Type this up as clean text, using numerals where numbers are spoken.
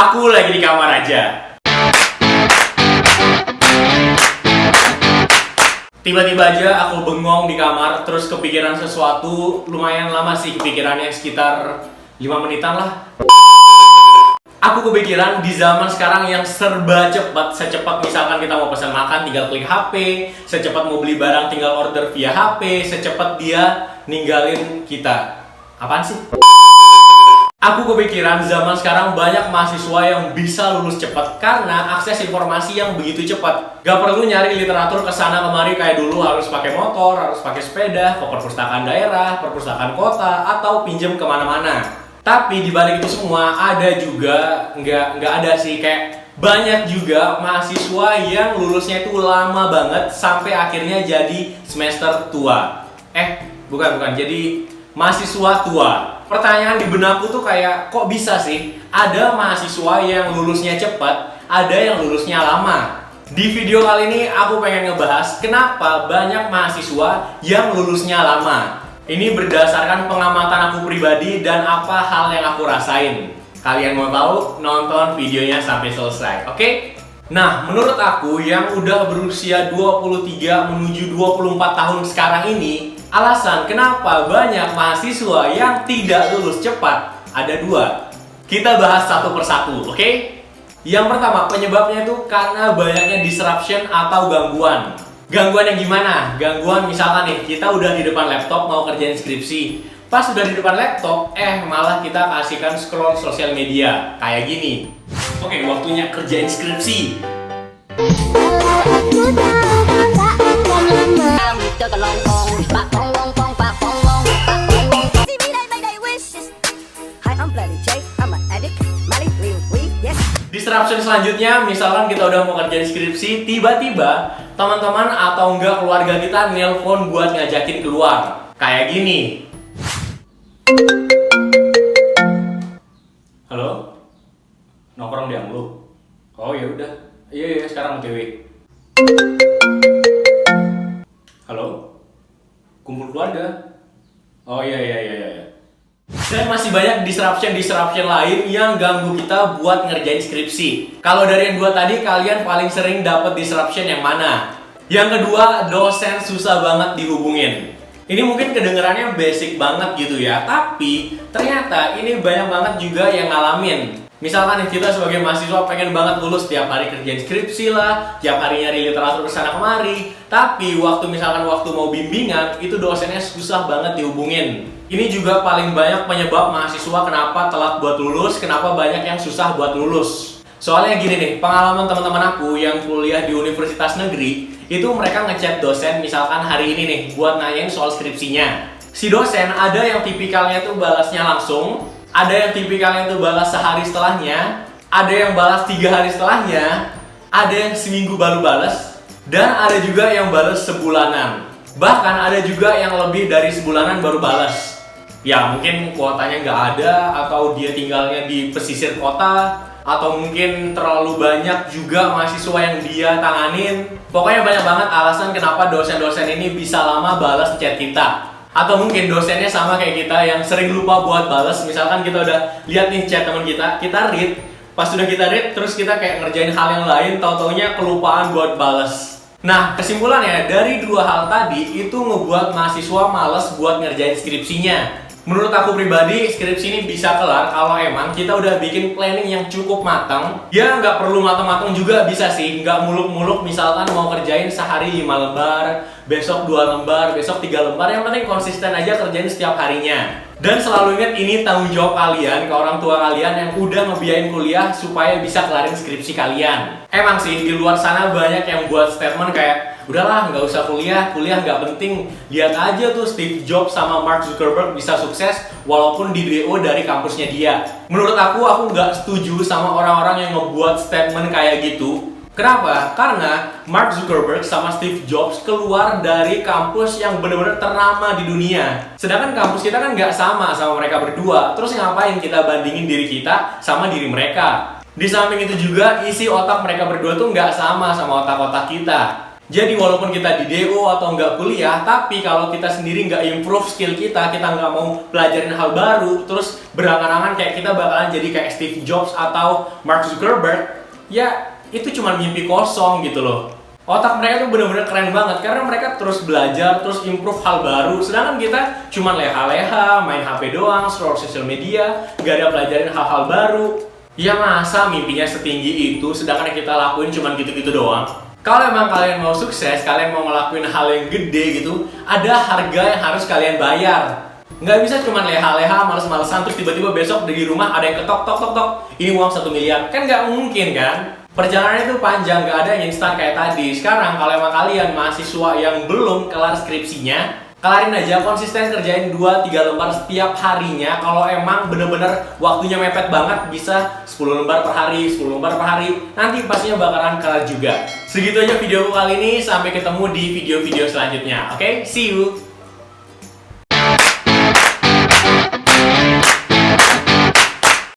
Aku lagi di kamar aja. Tiba-tiba aja aku bengong di kamar, terus kepikiran sesuatu. Lumayan lama sih kepikirannya, sekitar 5 menitan lah. Aku kepikiran di zaman sekarang yang serba cepat. Secepat misalkan kita mau pesan makan tinggal klik HP, secepat mau beli barang tinggal order via HP, secepat dia ninggalin kita. Apaan sih? Aku kepikiran zaman sekarang banyak mahasiswa yang bisa lulus cepat karena akses informasi yang begitu cepat. Gak perlu nyari literatur kesana kemari kayak dulu harus pakai motor, harus pakai sepeda, ke perpustakaan daerah, perpustakaan kota, atau pinjem kemana-mana. Tapi dibalik itu semua ada juga, nggak ada sih, kayak banyak juga mahasiswa yang lulusnya itu lama banget sampai akhirnya jadi semester tua. Bukan, jadi mahasiswa tua. Pertanyaan di benakku tuh kayak, kok bisa sih ada mahasiswa yang lulusnya cepat, ada yang lulusnya lama? Di video kali ini aku pengen ngebahas kenapa banyak mahasiswa yang lulusnya lama. Ini berdasarkan pengamatan aku pribadi dan apa hal yang aku rasain. Kalian mau tahu? Nonton videonya sampai selesai, oke? Nah, menurut aku yang udah berusia 23 menuju 24 tahun sekarang ini, alasan kenapa banyak mahasiswa yang tidak lulus cepat ada dua. Kita bahas satu persatu, oke? Yang pertama, penyebabnya itu karena banyaknya disruption atau gangguan. Gangguan yang gimana? Gangguan misalkan nih, kita udah di depan laptop mau kerjain skripsi. Pas udah di depan laptop, malah kita kasihkan scroll sosial media. Kayak gini. Oke, waktunya kerjain skripsi. Disruption selanjutnya, misalkan kita udah mau kerjain skripsi, tiba-tiba teman-teman atau enggak keluarga kita nelpon buat ngajakin keluar. Kayak gini. Halo? Nongkrong di Anglo? Oh ya udah. Iya, sekarang OTW. Halo? Kumpul keluarga? Oh iya. Dan masih banyak disruption lain yang ganggu kita buat ngerjain skripsi. Kalau dari yang dua tadi, kalian paling sering dapat disruption yang mana? Yang kedua, dosen susah banget dihubungin. Ini mungkin kedengarannya basic banget gitu ya, tapi ternyata ini banyak banget juga yang ngalamin. Misalkan kita sebagai mahasiswa pengen banget lulus, tiap hari kerjain skripsi lah, tiap hari nyari literatur kesana kemari, tapi waktu mau bimbingan, itu dosennya susah banget dihubungin. Ini juga paling banyak penyebab mahasiswa kenapa telat buat lulus, kenapa banyak yang susah buat lulus. Soalnya gini nih, pengalaman teman-teman aku yang kuliah di universitas negeri, itu mereka ngechat dosen misalkan hari ini nih buat nanyain soal skripsinya. Si dosen ada yang tipikalnya tuh balasnya langsung, ada yang tipikalnya tuh balas sehari setelahnya, ada yang balas 3 hari setelahnya, ada yang seminggu baru balas, dan ada juga yang balas sebulanan. Bahkan ada juga yang lebih dari sebulanan baru balas. Ya mungkin kuotanya nggak ada, atau dia tinggalnya di pesisir kota, atau mungkin terlalu banyak juga mahasiswa yang dia tanganin. Pokoknya banyak banget alasan kenapa dosen-dosen ini bisa lama balas chat kita. Atau mungkin dosennya sama kayak kita yang sering lupa buat balas. Misalkan kita udah lihat nih chat teman kita read. Pas sudah kita read, terus kita kayak ngerjain hal yang lain, tau-taunya kelupaan buat balas. Nah, kesimpulannya dari dua hal tadi itu ngebuat mahasiswa males buat ngerjain skripsinya. Menurut aku pribadi, skripsi ini bisa kelar kalau emang kita udah bikin planning yang cukup matang. Ya nggak perlu matang-matang juga bisa sih, nggak muluk-muluk misalkan mau kerjain sehari 5 lembar, besok 2 lembar, besok 3 lembar, yang penting konsisten aja kerjain setiap harinya. Dan selalu ingat ini tanggung jawab kalian ke orang tua kalian yang udah ngebiayain kuliah supaya bisa kelarin skripsi kalian. Emang sih di luar sana banyak yang buat statement kayak, udahlah nggak usah kuliah nggak penting. Lihat aja tuh Steve Jobs sama Mark Zuckerberg bisa sukses walaupun di DO dari kampusnya dia. Menurut aku nggak setuju sama orang-orang yang ngebuat statement kayak gitu. Kenapa? Karena Mark Zuckerberg sama Steve Jobs keluar dari kampus yang benar-benar ternama di dunia. Sedangkan kampus kita kan nggak sama mereka berdua. Terus ngapain kita bandingin diri kita sama diri mereka? Di samping itu juga isi otak mereka berdua tuh nggak sama otak-otak kita. Jadi walaupun kita di DO atau nggak kuliah, tapi kalau kita sendiri nggak improve skill kita nggak mau pelajarin hal baru, terus berangan-angan kayak kita bakalan jadi kayak Steve Jobs atau Mark Zuckerberg, ya itu cuma mimpi kosong gitu loh. Otak mereka tuh bener-bener keren banget karena mereka terus belajar, terus improve hal baru. Sedangkan kita cuma leha-leha, main HP doang, scroll sosial media, nggak ada pelajarin hal-hal baru. Ya masa mimpinya setinggi itu, sedangkan yang kita lakuin cuma gitu-gitu doang. Kalau emang kalian mau sukses, kalian mau ngelakuin hal yang gede gitu, ada harga yang harus kalian bayar. Nggak bisa cuma leha-leha, males-malesan, terus tiba-tiba besok di rumah ada yang ketok, tok, tok, tok, ini uang 1 miliar. Kan nggak mungkin kan? Perjalanannya itu panjang, nggak ada yang instan kayak tadi. Sekarang kalau emang kalian mahasiswa yang belum kelar skripsinya, kelarin aja, konsisten kerjain 2-3 lembar setiap harinya. Kalau emang bener-bener waktunya mepet banget, bisa 10 lembar per hari, 10 lembar per hari. Nanti pastinya bakalan kelar juga. Segitu aja video kali ini, sampai ketemu di video-video selanjutnya. Oke, see you!